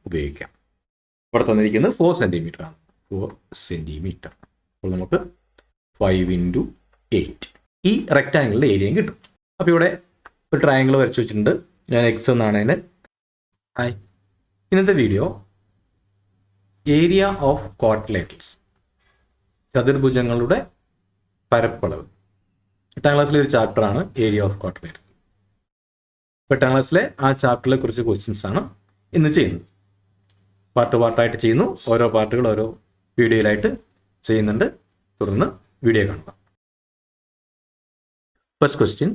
ഉപയോഗിക്കാം. ഇവിടെ തന്നിരിക്കുന്നത് 4 സെൻറ്റിമീറ്റർ ആണ്. 4 സെൻറ്റിമീറ്റർ. അപ്പോൾ നമുക്ക് 5 × 8 ഈ റെക്റ്റാങ്കിളിൻ്റെ ഏരിയയും കിട്ടും. അപ്പോൾ ഇവിടെ ഒരു ട്രയാങ്കിൾ വരച്ച് വെച്ചിട്ടുണ്ട്. ഞാൻ എക്സ് എന്നാണ് അതിന്. ഇന്നത്തെ വീഡിയോ ഏരിയ ഓഫ് ക്വാഡ്രിലേറ്ററൽസ്, ചതുർഭുജങ്ങളുടെ പരപ്പളവ്. 8ാം ക്ലാസ്സിലെ ഒരു ചാപ്റ്ററാണ് ഏരിയ ഓഫ് ക്വാഡ്രിലേറ്ററൽസ്. 8ാം ക്ലാസ്സിലെ ആ ചാപ്റ്ററിലെ കുറച്ച് ക്വസ്റ്റ്യൻസ് ആണ് ഇന്ന് ചെയ്യുന്നത്. പാർട്ടായിട്ട് ചെയ്യുന്നു. ഓരോ പാർട്ടുകൾ ഓരോ വീഡിയോയിലായിട്ട് ചെയ്യുന്നുണ്ട്. തുടർന്ന് വീഡിയോ കാണുക. First question: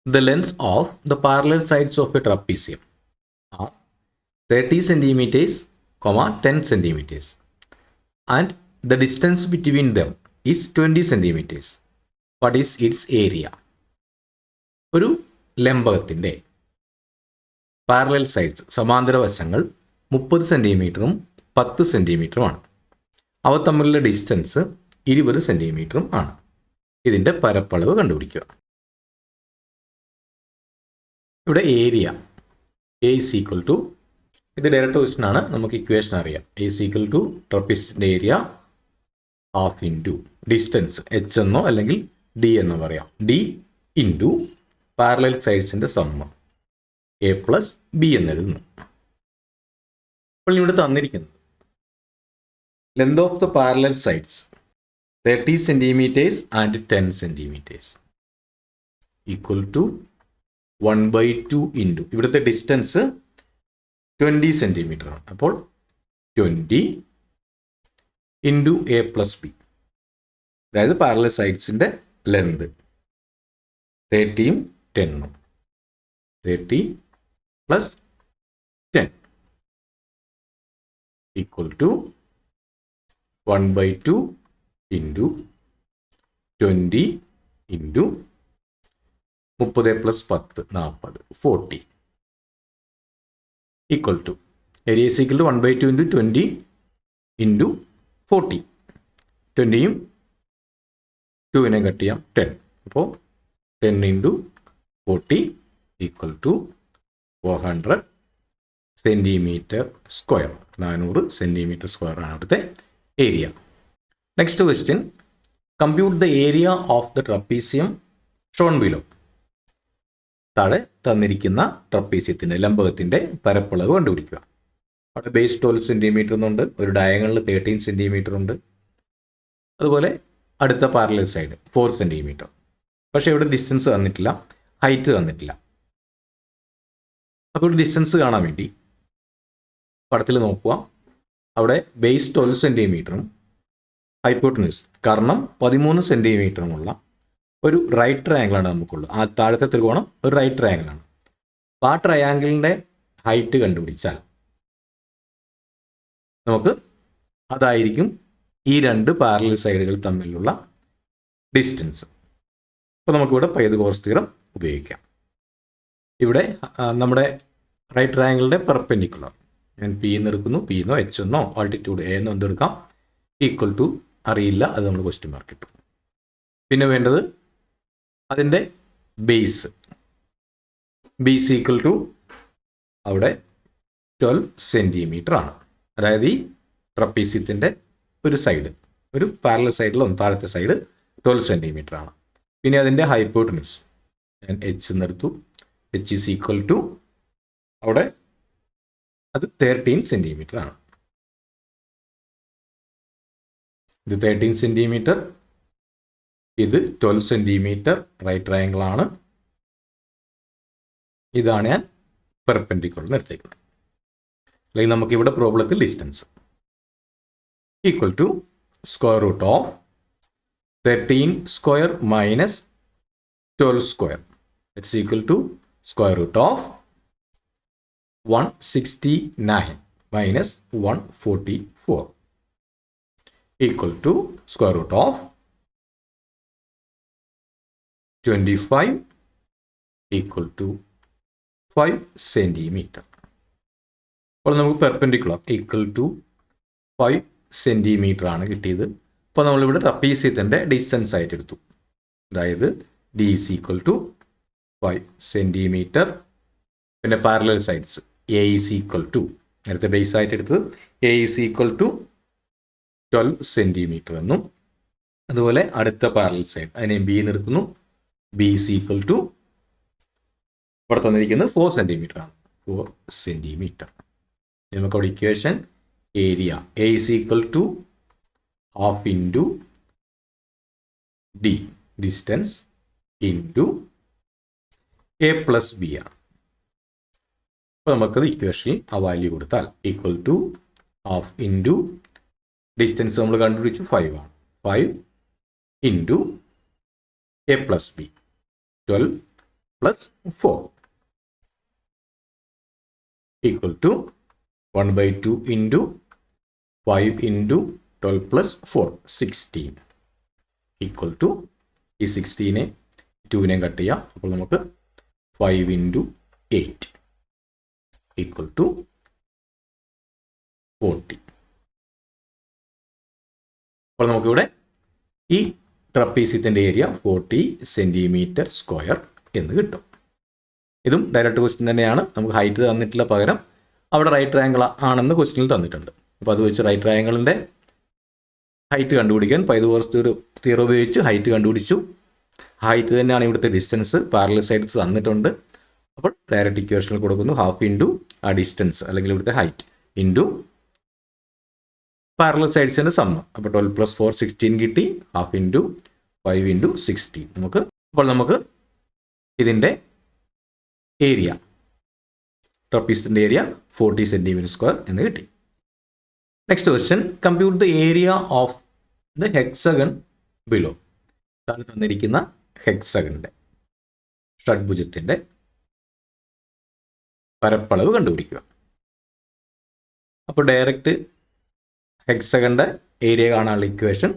the lengths of the parallel sides of a trapezium are 30 centimeters, 10 centimeters, and the distance between them is 20 centimeters. What is its area? ഒരു ലംബകത്തിൻ്റെ പാരലൽ സൈഡ്സ്, സമാന്തര വശങ്ങൾ 30 സെൻറ്റിമീറ്ററും 10 സെൻറ്റിമീറ്ററുമാണ്. അവ തമ്മിലുള്ള ഡിസ്റ്റൻസ് 20 സെൻറ്റിമീറ്ററും ആണ്. ഇതിൻ്റെ പരപ്പളവ് കണ്ടുപിടിക്കുക. ഇവിടെ area A is equal to, ഇത് ഡയറക്റ്റ് ക്വസ്റ്റ്യൻ ആണ്, നമുക്ക് ഇക്വേഷൻ അറിയാം. A is equal to ട്രപ്പീസിൻ്റെ area half into distance H എന്നോ അല്ലെങ്കിൽ D എന്നോ പറയാം. D ഇൻറ്റു പാരലൽ സൈഡ്സിൻ്റെ സമ്മ് A + B എന്നെഴുതുന്നു. അപ്പോൾ ഇവിടെ തന്നിരിക്കുന്നത് length of the parallel sides 30 centimeters and 10 centimeters equal to 1/2 into ഇവിടുത്തെ ഡിസ്റ്റൻസ് 20 സെൻറ്റിമീറ്റർ ആണ്. അപ്പോൾ 20 ഇൻറ്റു A + B, അതായത് parallel സൈഡ്സിൻ്റെ length 30 10 30 + 10 equal to 1/2 into 20 into 30 + 10 40 40 equal to area is equal to 1/2 into 20 into 40. 20യും 2നെ കട്ട് ചെയ്യാം 10. അപ്പോൾ 10 into 40 equal to 400 centimeter square. 400 centimeter square ആണ് അവിടുത്തെ area. Next question: compute the area of the trapezium shown below. താഴെ തന്നിരിക്കുന്ന ട്രപ്പീസിയത്തിൻ്റെ ലംബകത്തിൻ്റെ പരപ്പളവ് കണ്ടുപിടിക്കുക. അവിടെ ബേസ് 12 സെൻറ്റിമീറ്റർ എന്നുണ്ട്, ഒരു ഡയഗണൽ 13 സെൻറ്റിമീറ്റർ ഉണ്ട്, അതുപോലെ അടുത്ത പാരലൽ സൈഡ് 4 സെൻറ്റിമീറ്റർ. പക്ഷേ ഇവിടെ ഡിസ്റ്റൻസ് തന്നിട്ടില്ല, ഹൈറ്റ് തന്നിട്ടില്ല. അപ്പോൾ ഡിസ്റ്റൻസ് കാണാൻ വേണ്ടി പടത്തിൽ നോക്കുക. അവിടെ ബേസ് 12 സെൻറ്റിമീറ്ററും ഹൈപ്പോട്ടന്യൂസ് കർണം 13 സെൻറ്റിമീറ്ററുമുള്ള ഒരു റൈറ്റ് ട്രയാങ്കിളാണ് നമുക്കുള്ളത്. ആ താഴത്തെ ത്രികോണം ഒരു റൈറ്റ് ട്രയാങ്കിളാണ്. അപ്പോൾ ആ ട്രയാങ്കിളിൻ്റെ ഹൈറ്റ് കണ്ടുപിടിച്ചാൽ നമുക്ക് അതായിരിക്കും ഈ രണ്ട് പാരലൽ സൈഡുകൾ തമ്മിലുള്ള ഡിസ്റ്റൻസ്. അപ്പോൾ നമുക്കിവിടെ പൈതഗോറസ് തിയറം ഉപയോഗിക്കാം. ഇവിടെ നമ്മുടെ റൈറ്റ് ട്രയാങ്കിളിൻ്റെ പെർപെൻഡിക്കുലർ ഞാൻ P എന്ന് എടുക്കുന്നു. P എന്നോ H എന്നോ ആൾട്ടിറ്റ്യൂഡ് A എന്നോ എന്തെടുക്കാം. ഈക്വൽ ടു അറിയില്ല, അത് നമ്മൾ ക്വസ്റ്റ്യൻ മാർക്ക് ഇട്ടു. പിന്നെ വേണ്ടത് അതിൻ്റെ ബേസ്. BC ഈക്വൽ ടു അവിടെ 12 സെൻറ്റിമീറ്റർ ആണ്. അതായത് ഈ ട്രപ്പീസിയത്തിൻ്റെ ഒരു സൈഡ്, ഒരു പാരലൽ സൈഡിലൊന്ന് താഴത്തെ സൈഡ് 12 സെൻറ്റിമീറ്റർ ആണ്. പിന്നെ അതിൻ്റെ ഹൈപ്പോട്ടന്യൂസ് ഞാൻ H എന്നെടുത്തു. H ഈസ് ഈക്വൽ ടു അവിടെ അത് 13 സെൻറ്റിമീറ്റർ ആണ്. ഇത് 13 സെൻറ്റിമീറ്റർ, ഇത് 12 സെൻറ്റിമീറ്റർ റൈറ്റ് ട്രയാങ്കിൾ ആണ്. ഇതാണ് ഞാൻ പെർപെൻഡിക്കുലർ എടുത്തേക്കുന്നത്. അല്ലെങ്കിൽ നമുക്കിവിടെ പ്രോബ്ലത്തിൽ distance equal to square root of 13 square minus 12 square. It's equal to square root of 169 minus 144 equal to square root of 25 equal to 5 centimeter. അപ്പോൾ നമുക്ക് പെർപെൻഡിക്കുലർ ഈക്വൽ ടു 5 സെൻറ്റിമീറ്റർ ആണ് കിട്ടിയത്. അപ്പോൾ നമ്മളിവിടെ ട്രപ്പീസിയത്തിൻ്റെ ഡിസ്റ്റൻസ് ആയിട്ട് എടുത്തു. അതായത് D is equal to 5 centimeter. പിന്നെ parallel sides A is equal to നേരത്തെ ബേസ് ആയിട്ട് എടുത്തത് A is equal to 12 centimeter എന്നും അതുപോലെ അടുത്ത പാരലൽ സൈഡ് അതിനെ ബി എന്ന് എടുക്കുന്നു. ബി ഈസ് ഈക്വൽ ടു ഇവിടെ തന്നിരിക്കുന്നത് 4 സെൻറ്റിമീറ്റർ ആണ്. 4 സെൻറ്റിമീറ്റർ. നമുക്ക് അവിടെ equation area A is equal to half into D distance into A plus B ആണ്. അപ്പോൾ നമുക്കത് ഇക്വേഷനിൽ ആ വാല്യൂ കൊടുത്താൽ equal to half into distance നമ്മൾ കണ്ടുപിടിച്ചു 5 ആണ്. 5 into A plus B 12 plus 4 equal to 1/2 into 5 into 12 plus 4 16 equal to ഈ 16നെ 2നെ കട്ട് ചെയ്യാം. അപ്പോൾ നമുക്ക് 5 ഇൻറ്റു 8 ഈക്വൽ ടു 40. അപ്പോൾ നമുക്കിവിടെ ഈ ട്രപ്പീസിയത്തിൻ്റെ ഏരിയ 40 സെൻറ്റിമീറ്റർ സ്ക്വയർ എന്ന് കിട്ടും. ഇതും ഡയറക്റ്റ് ക്വസ്റ്റ്യൻ തന്നെയാണ്. നമുക്ക് ഹൈറ്റ് തന്നിട്ടില്ല, പകരം അവിടെ റൈറ്റ് ട്രയാങ്കിൾ ആണെന്ന് ക്വസ്റ്റ്യനിൽ തന്നിട്ടുണ്ട്. അപ്പോൾ അത് വെച്ച് റൈറ്റ് ട്രയാങ്കിളിൻ്റെ ഹൈറ്റ് കണ്ടുപിടിക്കാൻ പൈതഗോറസ് തിയറം ഉപയോഗിച്ച് ഹൈറ്റ് കണ്ടുപിടിച്ചു. ഹൈറ്റ് തന്നെയാണ് ഇവിടുത്തെ ഡിസ്റ്റൻസ്. പാരലൽ സൈഡ്സ് തന്നിട്ടുണ്ട്. അപ്പോൾ ഡയറക്റ്റ് ഇക്വേഷനിൽ കൊടുക്കുന്നു ഹാഫ് ഇൻറ്റു ആ ഡിസ്റ്റൻസ് അല്ലെങ്കിൽ ഇവിടുത്തെ ഹൈറ്റ് ഇൻറ്റു പാരലൽ സൈഡ്സിൻ്റെ സമ്മ്. അപ്പോൾ 12 പ്ലസ് 4 16 കിട്ടി. ഹാഫ് ഇൻറ്റു 5 ഇൻറ്റു 16 അപ്പോൾ നമുക്ക് ഇതിൻ്റെ ഏരിയ ട്രപ്പീസിൻ്റെ ഏരിയ 40 സെൻറ്റിമീറ്റർ സ്ക്വയർ എന്ന് കിട്ടി. Next question, compute the area of the hexagon below. താഴെ തന്നിരിക്കുന്ന ഹെക്സഗണിൻ്റെ ഷഡ്ഭുജത്തിൻ്റെ പരപ്പളവ് കണ്ടുപിടിക്കുക. അപ്പോൾ ഡയറക്റ്റ് ഹെക്സഗണിൻ്റെ ഏരിയ കാണാനുള്ള ഇക്വേഷൻ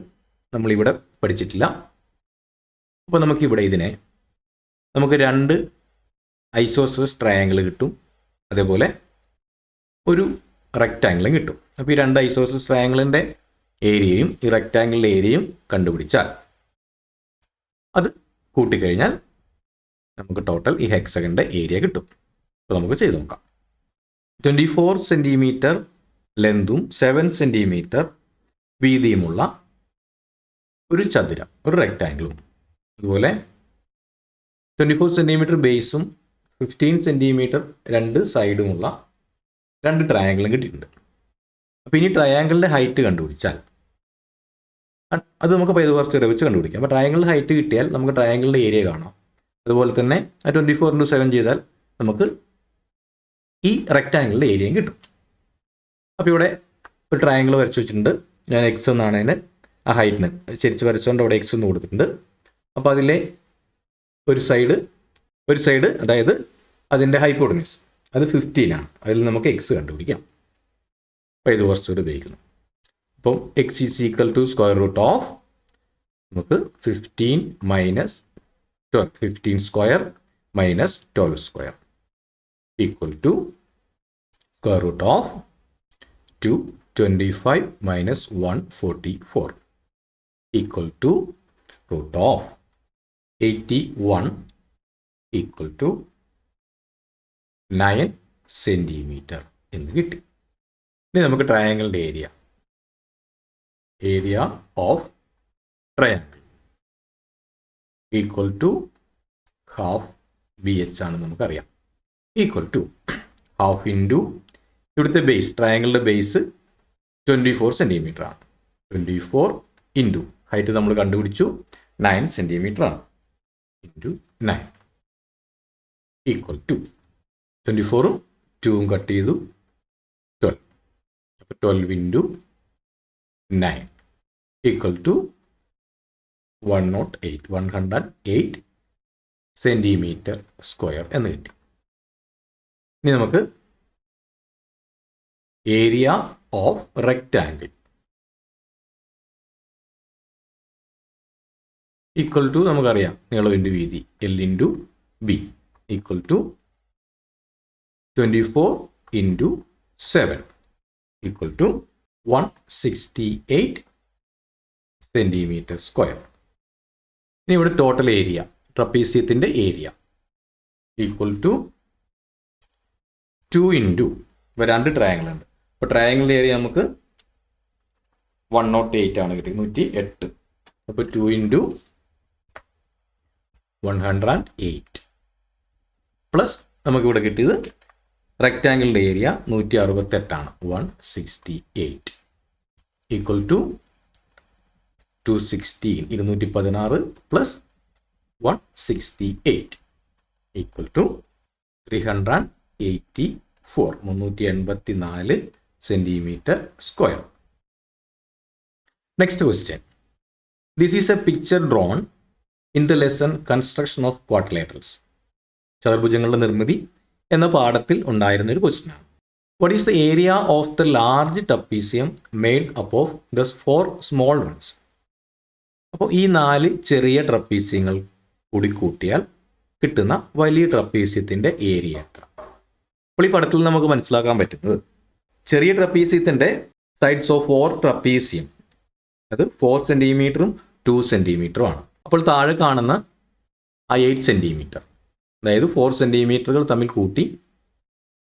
നമ്മളിവിടെ പഠിച്ചിട്ടില്ല. അപ്പോൾ നമുക്കിവിടെ ഇതിനെ നമുക്ക് 2 ഐസോസെലസ് ട്രയാങ്കിൾ കിട്ടും, അതേപോലെ ഒരു റെക്റ്റാങ്കിളും കിട്ടും. അപ്പോൾ ഈ 2 ഐസോസെലസ് ട്രയാങ്കിളിൻ്റെ ഏരിയയും ഈ റെക്റ്റാങ്കിളിൻ്റെ ഏരിയയും കണ്ടുപിടിച്ചാൽ അത് കൂട്ടിക്കഴിഞ്ഞാൽ നമുക്ക് ടോട്ടൽ ഈ ഹെക്സഗണിൻ്റെ ഏരിയ കിട്ടും. അപ്പോൾ നമുക്ക് ചെയ്ത് നോക്കാം. 24 സെൻറ്റിമീറ്റർ ലെന്തും 7 സെൻറ്റിമീറ്റർ വീതിയുമുള്ള ഒരു ചതുരം, ഒരു റെക്റ്റാങ്കിളും, അതുപോലെ 24 സെൻറ്റിമീറ്റർ ബേസും 15 സെൻറ്റിമീറ്റർ 2 സൈഡുമുള്ള 2 ട്രയാങ്കിളും കിട്ടിയിട്ടുണ്ട്. അപ്പോൾ ഇനി ട്രയാങ്കിളിൻ്റെ ഹൈറ്റ് കണ്ടുപിടിച്ചാൽ അത് നമുക്ക് പൈതഗോറസ് തിയറം വെച്ച് കണ്ടുപിടിക്കാം. അപ്പോൾ ട്രയാങ്കിളിൻ്റെ ഹൈറ്റ് കിട്ടിയാൽ നമുക്ക് ട്രയാങ്കിളിൻ്റെ ഏരിയ കാണാം. അതുപോലെ തന്നെ 24 × 7 ചെയ്താൽ നമുക്ക് ഈ റെക്റ്റാങ്കിളിൻ്റെ ഏരിയയും കിട്ടും. അപ്പോൾ ഇവിടെ ഒരു ട്രയാങ്കിൾ വരച്ച് വെച്ചിട്ടുണ്ട്. ഞാൻ എക്സ് എന്നാണ് അതിന് ആ ഹൈറ്റിന് ശരിച്ച് വരച്ചുകൊണ്ട് അവിടെ എക്സ് എന്ന് കൊടുത്തിട്ടുണ്ട്. അപ്പോൾ അതിലെ ഒരു സൈഡ് അതായത് അതിൻ്റെ ഹൈപ്പോട്ടനസ് അത് 15 ആണ്. അതിൽ നമുക്ക് എക്സ് കണ്ടുപിടിക്കാം. പൈതഗോറസ് തിയറം ഉപയോഗിക്കുന്നു. അപ്പം X is equal to square root of നമുക്ക് 15 minus 12 15 square minus 12 square equal to square root of 225 minus 144 equal to root of 81 equal to 9 centimeter എന്ന് കിട്ടി. ഇനി നമുക്ക് ട്രയാങ്കിളിൻ്റെ area of triangle equal to half B H ആണ് നമുക്കറിയാം. Equal to half into ഇവിടുത്തെ base, ട്രയാങ്കിളിൻ്റെ ബേസ് 24 സെൻറ്റിമീറ്റർ ആണ്. 24 ഇൻറ്റു ഹൈറ്റ് നമ്മൾ കണ്ടുപിടിച്ചു 9 സെൻറ്റിമീറ്റർ ആണ്. ഇൻറ്റു 9 ഈക്വൽ ടു 24ഉം 2ഉം കട്ട് ചെയ്തു 12. അപ്പോൾ 12 into 9 equal to 108 centimeter square എന്ന് കിട്ടി. ഇനി നമുക്ക് area of rectangle equal to നമുക്കറിയാം നീളം ഇൻറ്റു വീതി L into B equal to 24 into 7 equal to 168 centimeter square. ഇനി ഇവിടെ ടോട്ടൽ ഏരിയ ട്രപ്പീസിയത്തിൻ്റെ ഏരിയ ഈക്വൽ ടു 2 ഇൻറ്റു ഇപ്പോൾ 2 ട്രയാങ്കിൾ ഉണ്ട്. അപ്പോൾ ട്രയാങ്കിളിൻ്റെ ഏരിയ നമുക്ക് 108 ആണ് കിട്ടിയത്, 108. അപ്പോൾ 2 × 108 പ്ലസ് നമുക്കിവിടെ കിട്ടിയത് റെക്റ്റാങ്കിളിൻ്റെ ഏരിയ 168 ആണ്, 168 equal to 216 216 plus 168 equal to 384 384 centimeter square. Next question. This is a picture drawn in the lesson construction of quadrilaterals. ചതുർഭുജങ്ങളുടെ നിർമ്മിതി എന്ന പാഠത്തിൽ ഉണ്ടായിരുന്ന ഒരു ക്വസ്റ്റ്യനാണ്. What is the area of the large trapezium made up of the 4 small ones? അപ്പോൾ ഈ 4 ചെറിയ ട്രപ്പീസ്യങ്ങൾ കൂടി കൂട്ടിയാൽ കിട്ടുന്ന വലിയ ട്രപ്പീസ്യത്തിൻ്റെ ഏരിയ എത്ര? അപ്പോൾ ഈ പടത്തിൽ നമുക്ക് മനസ്സിലാക്കാൻ പറ്റുന്നത് ചെറിയ ട്രപ്പീസ്യത്തിൻ്റെ സൈഡ്സ് ഓഫ് 4 ട്രപ്പീസ്യം അത് 4 സെൻറ്റിമീറ്ററും 2 സെൻറ്റിമീറ്ററും ആണ്. അപ്പോൾ താഴെ കാണുന്ന ആ 8 സെൻറ്റിമീറ്റർ, അതായത് 4 സെൻറ്റിമീറ്ററുകൾ തമ്മിൽ കൂട്ടി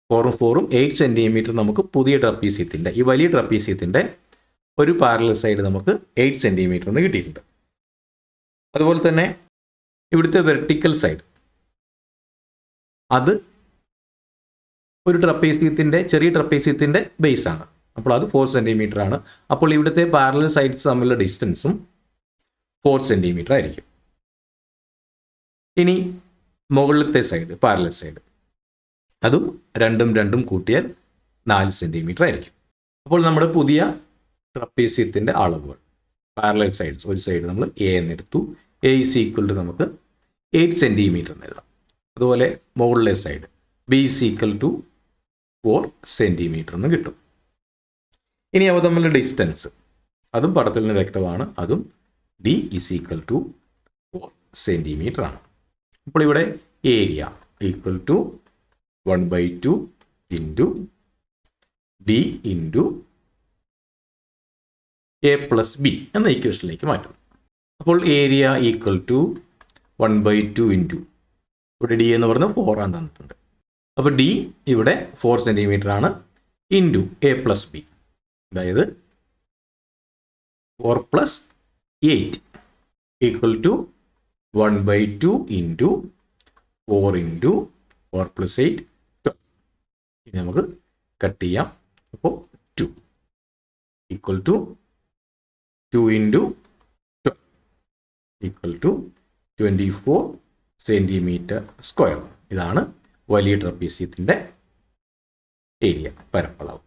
4ഉം 4ഉം 8 സെൻറ്റിമീറ്റർ നമുക്ക് പുതിയ ട്രപ്പീസ്യത്തിൻ്റെ, ഈ വലിയ ട്രപ്പീസ്യത്തിൻ്റെ ഒരു പാരലൽ സൈഡ് നമുക്ക് 8 സെൻറ്റിമീറ്റർ എന്ന് കിട്ടിയിട്ടുണ്ട്. അതുപോലെ തന്നെ ഇവിടുത്തെ വെർട്ടിക്കൽ സൈഡ് അത് ഒരു ട്രപ്പീസ്യത്തിൻ്റെ, ചെറിയ ട്രപ്പീസ്യത്തിൻ്റെ ബേസാണ്. അപ്പോൾ അത് 4 സെൻറ്റിമീറ്റർ ആണ്. അപ്പോൾ ഇവിടുത്തെ പാരലൽ സൈഡ്സ് തമ്മിലുള്ള ഡിസ്റ്റൻസും 4 സെൻറ്റിമീറ്റർ ആയിരിക്കും. ഇനി മുകളിലത്തെ സൈഡ്, പാരലൽ സൈഡ്, അതും 2ഉം കൂട്ടിയാൽ 4 സെൻറ്റിമീറ്റർ ആയിരിക്കും. അപ്പോൾ നമ്മുടെ പുതിയ ട്രപ്പീസ്യത്തിൻ്റെ അളവുകൾ, പാരലൽ സൈഡ്സ്, ഒരു സൈഡ് നമ്മൾ എ എന്നെടുത്തു. എ ഈസ് ഈക്വൽ ടു നമുക്ക് 8 സെൻറ്റിമീറ്റർ എന്ന് എഴുതാം. അതുപോലെ മുകളിലെ side B is equal to 4 centimeter എന്ന് കിട്ടും. ഇനി അവ തമ്മിലുള്ള ഡിസ്റ്റൻസ് അതും പടത്തിൽ നിന്ന് വ്യക്തമാണ്, അതും D is equal to 4 centimetre ആണ്. അപ്പോൾ ഇവിടെ area equal to 1/2 into D into A plus B എന്ന ഇക്വേഷനിലേക്ക് മാറ്റും. അപ്പോൾ ഏരിയ ഈക്വൽ ടു 1/2 ഇൻറ്റു, ഇവിടെ ഡി എന്ന് പറയുന്നത് 4 ആണ് തന്നിട്ടുണ്ട്. അപ്പോൾ ഡി ഇവിടെ 4 സെൻറ്റിമീറ്റർ ആണ്, ഇൻറ്റു എ പ്ലസ് ബി, അതായത് 4 + 8 ഈക്വൽ ടു 1/2 ഇൻറ്റു 4 ഇൻറ്റു 4 + 8 12. ഇനി നമുക്ക് കട്ട് ചെയ്യാം. അപ്പോൾ 2 equal to 2 into 12 equal to 24 centimetre square. ഇതാണ് വലിയ ട്രപ്പീസ്യത്തിൻ്റെ ഏരിയ, പരപ്പളവ്.